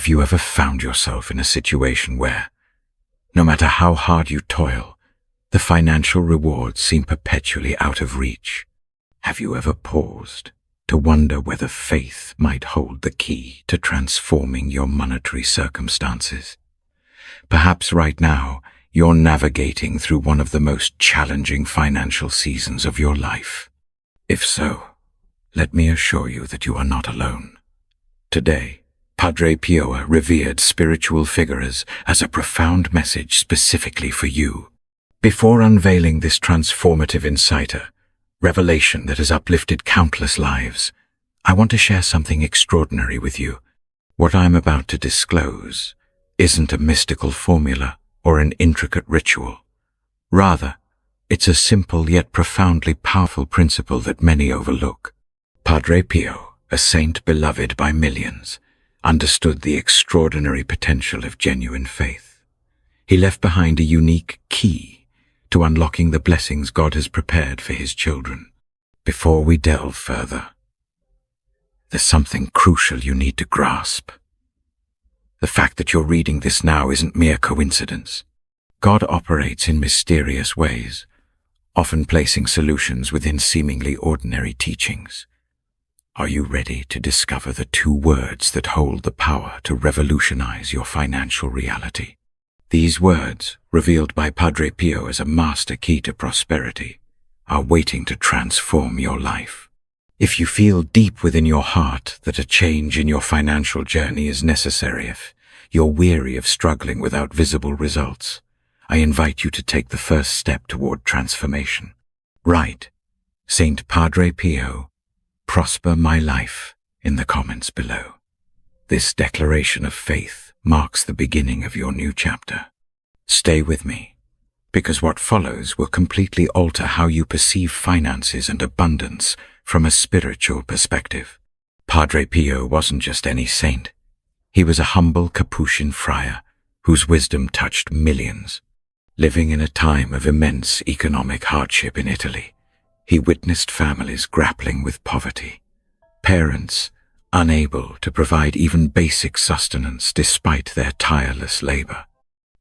Have you ever found yourself in a situation where, no matter how hard you toil, the financial rewards seem perpetually out of reach? Have you ever paused to wonder whether faith might hold the key to transforming your monetary circumstances? Perhaps right now, you're navigating through one of the most challenging financial seasons of your life. If so, let me assure you that you are not alone. Today, Padre Pio revered spiritual figures as a profound message specifically for you. Before unveiling this transformative revelation that has uplifted countless lives, I want to share something extraordinary with you. What I'm about to disclose isn't a mystical formula or an intricate ritual. Rather, it's a simple yet profoundly powerful principle that many overlook. Padre Pio, a saint beloved by millions, understood the extraordinary potential of genuine faith. He left behind a unique key to unlocking the blessings God has prepared for his children. Before we delve further, there's something crucial you need to grasp. The fact that you're reading this now isn't mere coincidence. God operates in mysterious ways, often placing solutions within seemingly ordinary teachings. Are you ready to discover the two words that hold the power to revolutionize your financial reality? These words, revealed by Padre Pio as a master key to prosperity, are waiting to transform your life. If you feel deep within your heart that a change in your financial journey is necessary, if you're weary of struggling without visible results, I invite you to take the first step toward transformation. Write, Saint Padre Pio, prosper my life, in the comments below. This declaration of faith marks the beginning of your new chapter. Stay with me, because what follows will completely alter how you perceive finances and abundance from a spiritual perspective. Padre Pio wasn't just any saint. He was a humble Capuchin friar whose wisdom touched millions. Living in a time of immense economic hardship in Italy, he witnessed families grappling with poverty, parents unable to provide even basic sustenance despite their tireless labor.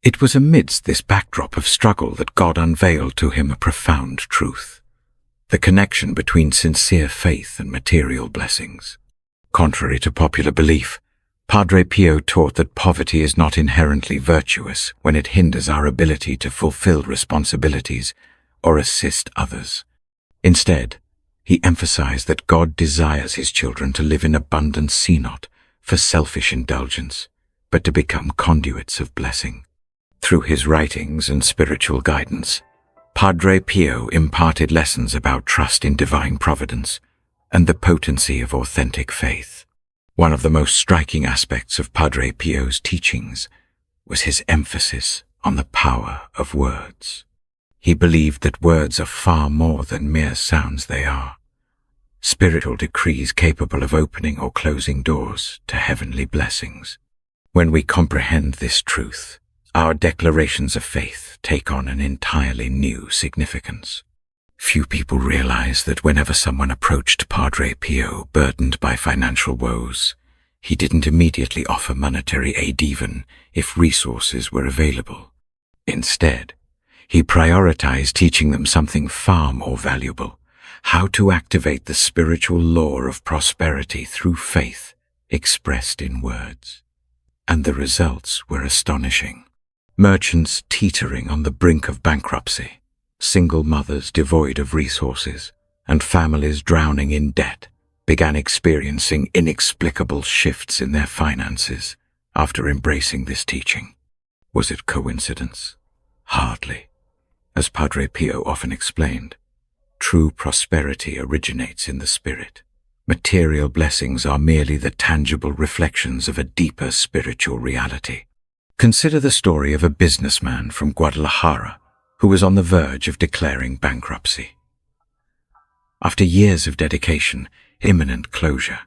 It was amidst this backdrop of struggle that God unveiled to him a profound truth: the connection between sincere faith and material blessings. Contrary to popular belief, Padre Pio taught that poverty is not inherently virtuous when it hinders our ability to fulfill responsibilities or assist others. Instead, he emphasized that God desires his children to live in abundance, not for selfish indulgence, but to become conduits of blessing. Through his writings and spiritual guidance, Padre Pio imparted lessons about trust in divine providence and the potency of authentic faith. One of the most striking aspects of Padre Pio's teachings was his emphasis on the power of words. He believed that words are far more than mere sounds. They are spiritual decrees capable of opening or closing doors to heavenly blessings. When we comprehend this truth, our declarations of faith take on an entirely new significance. Few people realize that whenever someone approached Padre Pio burdened by financial woes, he didn't immediately offer monetary aid even if resources were available. Instead, he prioritized teaching them something far more valuable: how to activate the spiritual law of prosperity through faith expressed in words. And the results were astonishing. Merchants teetering on the brink of bankruptcy, single mothers devoid of resources, and families drowning in debt began experiencing inexplicable shifts in their finances after embracing this teaching. Was it coincidence? Hardly. As Padre Pio often explained, true prosperity originates in the spirit. Material blessings are merely the tangible reflections of a deeper spiritual reality. Consider the story of a businessman from Guadalajara who was on the verge of declaring bankruptcy. After years of dedication, imminent closure,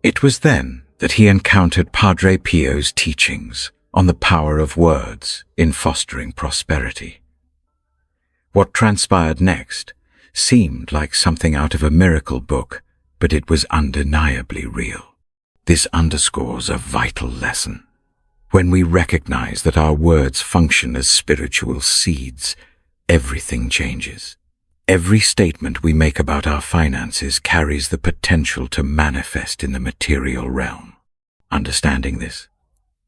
it was then that he encountered Padre Pio's teachings on the power of words in fostering prosperity. What transpired next seemed like something out of a miracle book, but it was undeniably real. This underscores a vital lesson. When we recognize that our words function as spiritual seeds, everything changes. Every statement we make about our finances carries the potential to manifest in the material realm. Understanding this,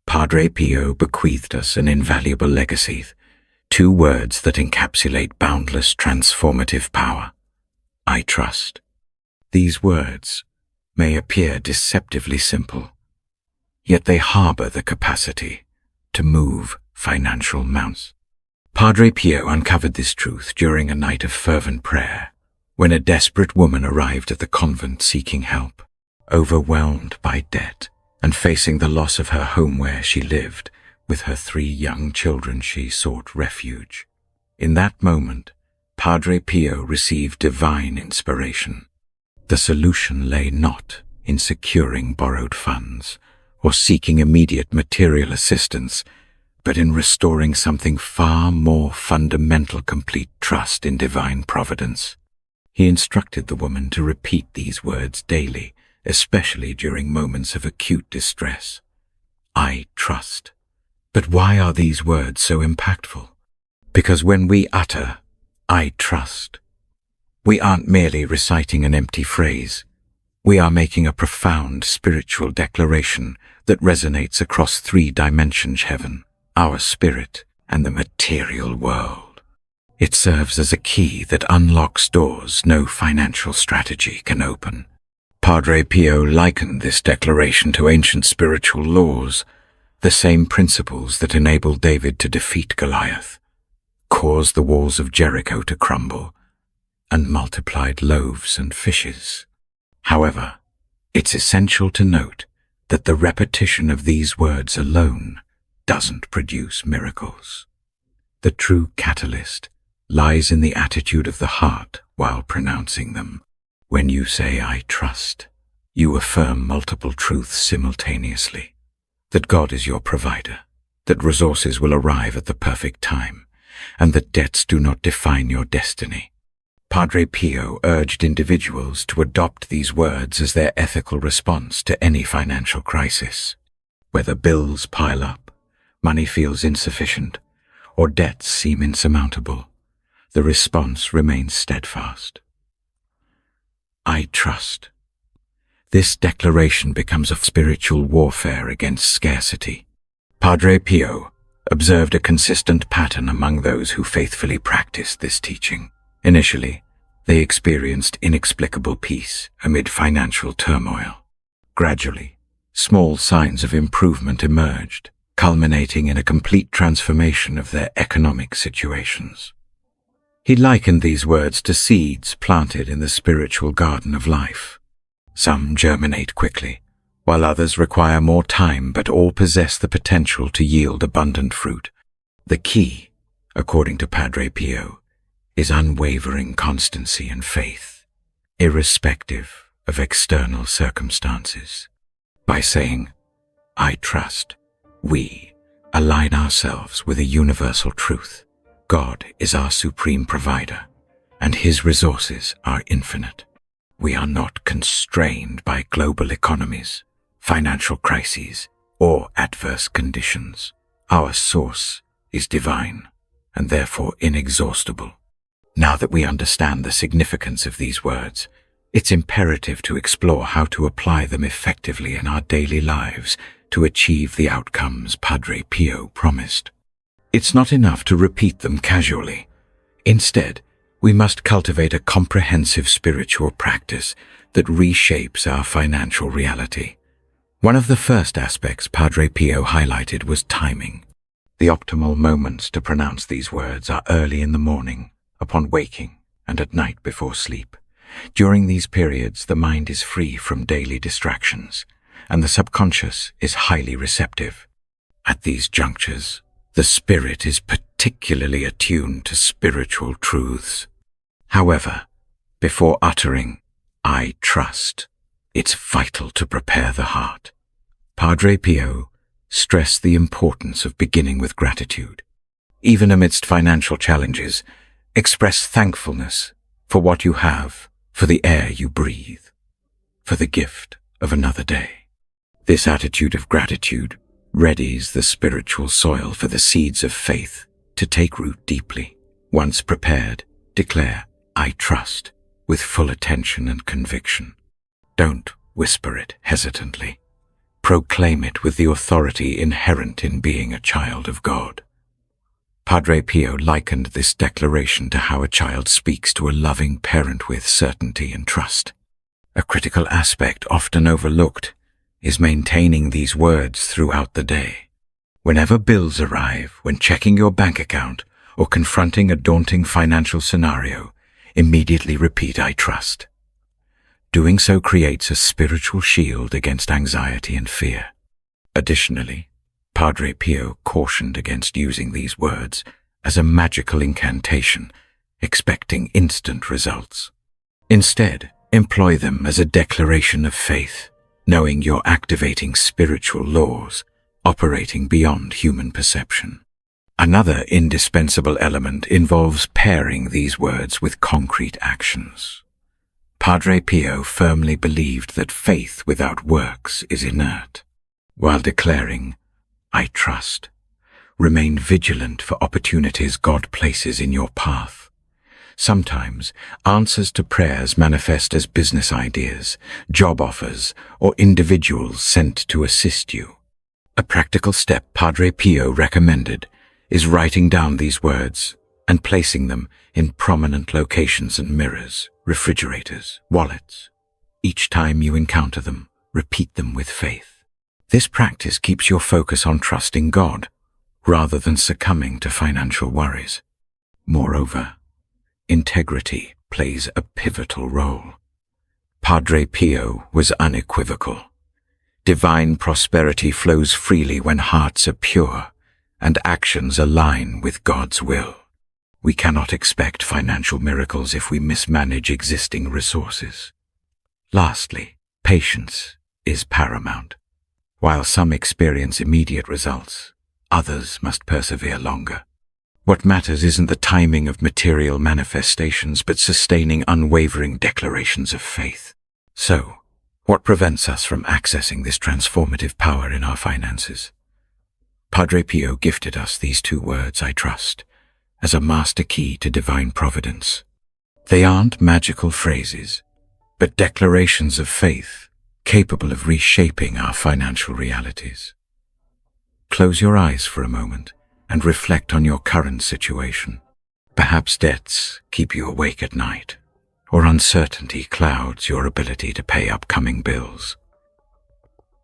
Padre Pio bequeathed us an invaluable legacy, 2 words that encapsulate boundless transformative power. I trust. These words may appear deceptively simple, yet they harbor the capacity to move financial mountains. Padre Pio uncovered this truth during a night of fervent prayer, when a desperate woman arrived at the convent seeking help. Overwhelmed by debt and facing the loss of her home where she lived, with her 3 young children, she sought refuge. In that moment, Padre Pio received divine inspiration. The solution lay not in securing borrowed funds or seeking immediate material assistance, but in restoring something far more fundamental: complete trust in divine providence. He instructed the woman to repeat these words daily, especially during moments of acute distress. I trust. But why are these words so impactful? Because when we utter, I trust, we aren't merely reciting an empty phrase. We are making a profound spiritual declaration that resonates across 3 dimensions: heaven, our spirit, and the material world. It serves as a key that unlocks doors no financial strategy can open. Padre Pio likened this declaration to ancient spiritual laws, the same principles that enabled David to defeat Goliath, caused the walls of Jericho to crumble, and multiplied loaves and fishes. However, it's essential to note that the repetition of these words alone doesn't produce miracles. The true catalyst lies in the attitude of the heart while pronouncing them. When you say, I trust, you affirm multiple truths simultaneously: that God is your provider, that resources will arrive at the perfect time, and that debts do not define your destiny. Padre Pio urged individuals to adopt these words as their ethical response to any financial crisis. Whether bills pile up, money feels insufficient, or debts seem insurmountable, the response remains steadfast. I trust. This declaration becomes a spiritual warfare against scarcity. Padre Pio observed a consistent pattern among those who faithfully practiced this teaching. Initially, they experienced inexplicable peace amid financial turmoil. Gradually, small signs of improvement emerged, culminating in a complete transformation of their economic situations. He likened these words to seeds planted in the spiritual garden of life. Some germinate quickly, while others require more time, but all possess the potential to yield abundant fruit. The key, according to Padre Pio, is unwavering constancy and faith, irrespective of external circumstances. By saying, I trust, we align ourselves with a universal truth. God is our supreme provider, and His resources are infinite. We are not constrained by global economies, financial crises, or adverse conditions. Our source is divine, and therefore inexhaustible. Now that we understand the significance of these words, it's imperative to explore how to apply them effectively in our daily lives to achieve the outcomes Padre Pio promised. It's not enough to repeat them casually. Instead, we must cultivate a comprehensive spiritual practice that reshapes our financial reality. One of the first aspects Padre Pio highlighted was timing. The optimal moments to pronounce these words are early in the morning, upon waking, and at night before sleep. During these periods, the mind is free from daily distractions, and the subconscious is highly receptive. At these junctures, the spirit is particularly attuned to spiritual truths. However, before uttering, I trust, it's vital to prepare the heart. Padre Pio stressed the importance of beginning with gratitude. Even amidst financial challenges, express thankfulness for what you have, for the air you breathe, for the gift of another day. This attitude of gratitude readies the spiritual soil for the seeds of faith to take root deeply. Once prepared, declare, "I trust," with full attention and conviction. Don't whisper it hesitantly. Proclaim it with the authority inherent in being a child of God. Padre Pio likened this declaration to how a child speaks to a loving parent with certainty and trust. A critical aspect often overlooked is maintaining these words throughout the day. Whenever bills arrive, when checking your bank account, or confronting a daunting financial scenario, immediately repeat, "I trust." Doing so creates a spiritual shield against anxiety and fear. Additionally, Padre Pio cautioned against using these words as a magical incantation, expecting instant results. Instead, employ them as a declaration of faith, knowing you're activating spiritual laws operating beyond human perception. Another indispensable element involves pairing these words with concrete actions. Padre Pio firmly believed that faith without works is inert. While declaring, "I trust," remain vigilant for opportunities God places in your path. Sometimes, answers to prayers manifest as business ideas, job offers, or individuals sent to assist you. A practical step Padre Pio recommended is writing down these words and placing them in prominent locations and mirrors, refrigerators, wallets. Each time you encounter them, repeat them with faith. This practice keeps your focus on trusting God rather than succumbing to financial worries. Moreover, integrity plays a pivotal role. Padre Pio was unequivocal. Divine prosperity flows freely when hearts are pure and actions align with God's will. We cannot expect financial miracles if we mismanage existing resources. Lastly, patience is paramount. While some experience immediate results, others must persevere longer. What matters isn't the timing of material manifestations, but sustaining unwavering declarations of faith. So, what prevents us from accessing this transformative power in our finances? Padre Pio gifted us these two words, "I trust," as a master key to divine providence. They aren't magical phrases, but declarations of faith capable of reshaping our financial realities. Close your eyes for a moment and reflect on your current situation. Perhaps debts keep you awake at night, or uncertainty clouds your ability to pay upcoming bills.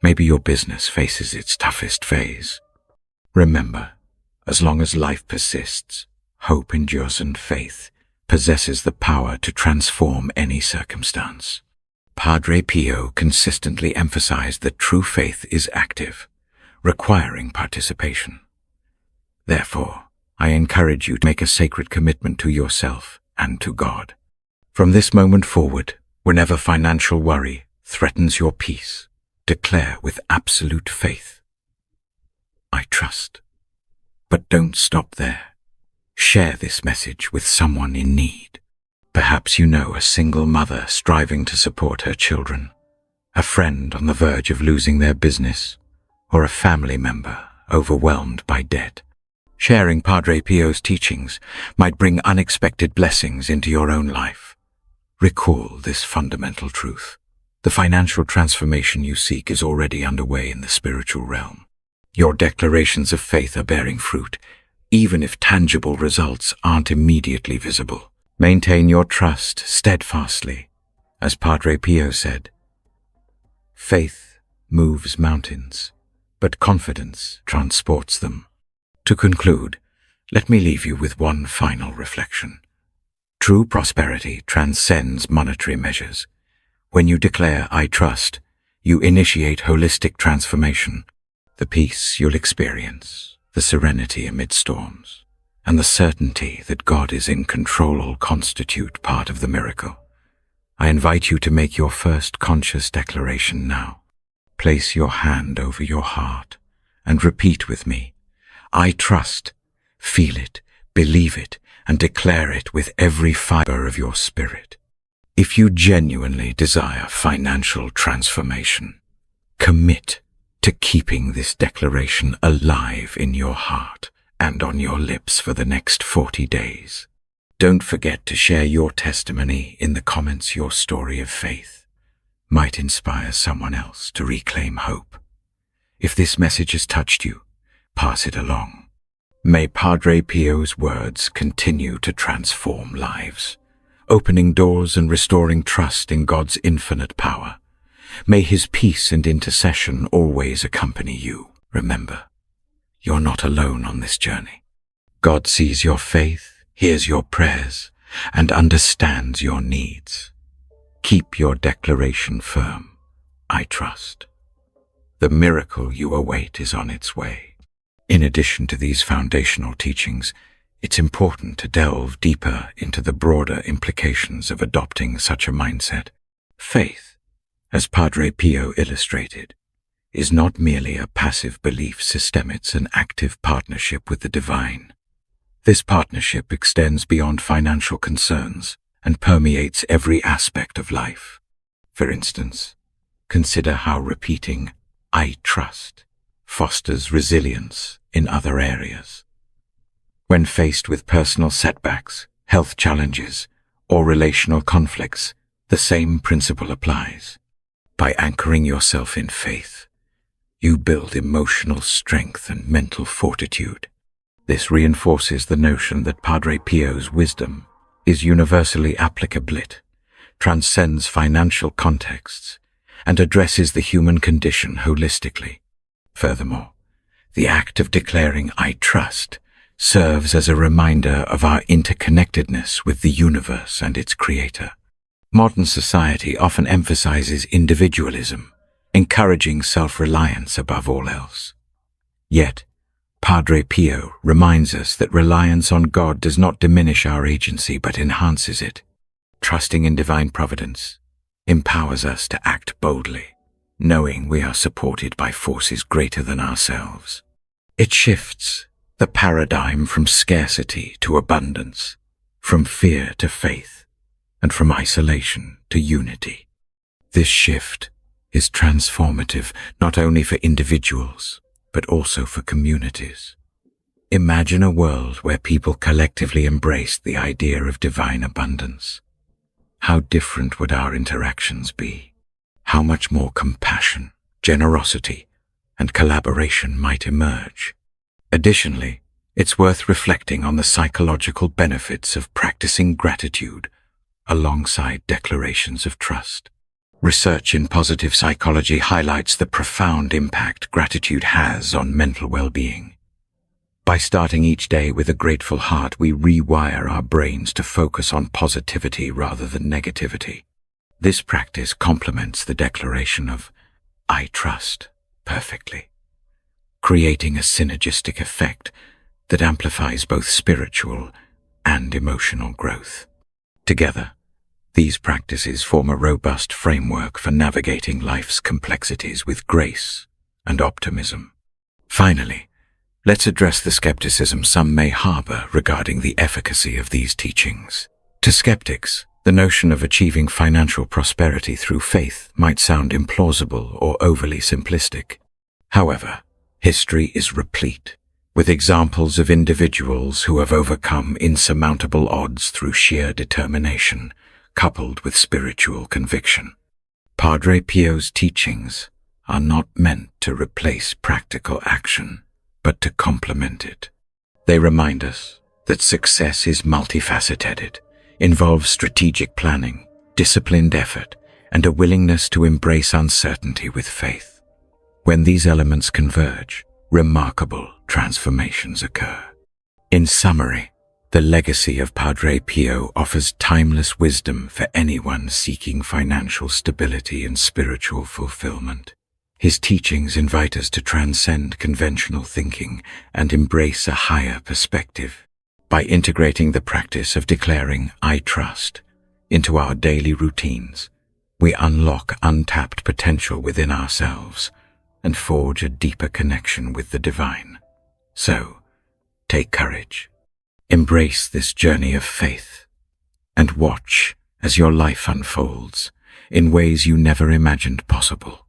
Maybe your business faces its toughest phase. Remember, as long as life persists, hope endures, and faith possesses the power to transform any circumstance. Padre Pio consistently emphasized that true faith is active, requiring participation. Therefore, I encourage you to make a sacred commitment to yourself and to God. From this moment forward, whenever financial worry threatens your peace, declare with absolute faith, "I trust." But don't stop there. Share this message with someone in need. Perhaps you know a single mother striving to support her children, a friend on the verge of losing their business, or a family member overwhelmed by debt. Sharing Padre Pio's teachings might bring unexpected blessings into your own life. Recall this fundamental truth. The financial transformation you seek is already underway in the spiritual realm. Your declarations of faith are bearing fruit, even if tangible results aren't immediately visible. Maintain your trust steadfastly. As Padre Pio said, "Faith moves mountains, but confidence transports them." To conclude, let me leave you with one final reflection. True prosperity transcends monetary measures. When you declare, "I trust," you initiate holistic transformation. The peace you'll experience, the serenity amid storms, and the certainty that God is in control all constitute part of the miracle. I invite you to make your first conscious declaration now. Place your hand over your heart and repeat with me, "I trust." Feel it, believe it, and declare it with every fiber of your spirit. If you genuinely desire financial transformation, commit to keeping this declaration alive in your heart and on your lips for the next 40 days. Don't forget to share your testimony in the comments. Your story of faith might inspire someone else to reclaim hope. If this message has touched you, pass it along. May Padre Pio's words continue to transform lives, opening doors and restoring trust in God's infinite power. May his peace and intercession always accompany you. Remember, you're not alone on this journey. God sees your faith, hears your prayers, and understands your needs. Keep your declaration firm. I trust. The miracle you await is on its way. In addition to these foundational teachings, it's important to delve deeper into the broader implications of adopting such a mindset. Faith, as Padre Pio illustrated, is not merely a passive belief system, it's an active partnership with the divine. This partnership extends beyond financial concerns and permeates every aspect of life. For instance, consider how repeating "I trust" fosters resilience in other areas. When faced with personal setbacks, health challenges, or relational conflicts, the same principle applies. By anchoring yourself in faith, you build emotional strength and mental fortitude. This reinforces the notion that Padre Pio's wisdom is universally applicable. It transcends financial contexts and addresses the human condition holistically. Furthermore, the act of declaring "I trust" serves as a reminder of our interconnectedness with the universe and its creator. Modern society often emphasizes individualism, encouraging self-reliance above all else. Yet, Padre Pio reminds us that reliance on God does not diminish our agency but enhances it. Trusting in divine providence empowers us to act boldly, knowing we are supported by forces greater than ourselves. It shifts the paradigm from scarcity to abundance, from fear to faith, and from isolation to unity. This shift is transformative not only for individuals, but also for communities. Imagine a world where people collectively embraced the idea of divine abundance. How different would our interactions be? How much more compassion, generosity, and collaboration might emerge? Additionally, it's worth reflecting on the psychological benefits of practicing gratitude alongside declarations of trust. Research in positive psychology highlights the profound impact gratitude has on mental well-being. By starting each day with a grateful heart, we rewire our brains to focus on positivity rather than negativity. This practice complements the declaration of "I trust" perfectly, creating a synergistic effect that amplifies both spiritual and emotional growth. Together, these practices form a robust framework for navigating life's complexities with grace and optimism. Finally, let's address the skepticism some may harbor regarding the efficacy of these teachings. To skeptics, the notion of achieving financial prosperity through faith might sound implausible or overly simplistic. However, history is replete with examples of individuals who have overcome insurmountable odds through sheer determination, coupled with spiritual conviction. Padre Pio's teachings are not meant to replace practical action, but to complement it. They remind us that success is multifaceted, involves strategic planning, disciplined effort, and a willingness to embrace uncertainty with faith. When these elements converge, remarkable transformations occur. In summary, the legacy of Padre Pio offers timeless wisdom for anyone seeking financial stability and spiritual fulfillment. His teachings invite us to transcend conventional thinking and embrace a higher perspective. By integrating the practice of declaring "I trust" into our daily routines, we unlock untapped potential within ourselves and forge a deeper connection with the divine. So, take courage. Embrace this journey of faith and watch as your life unfolds in ways you never imagined possible.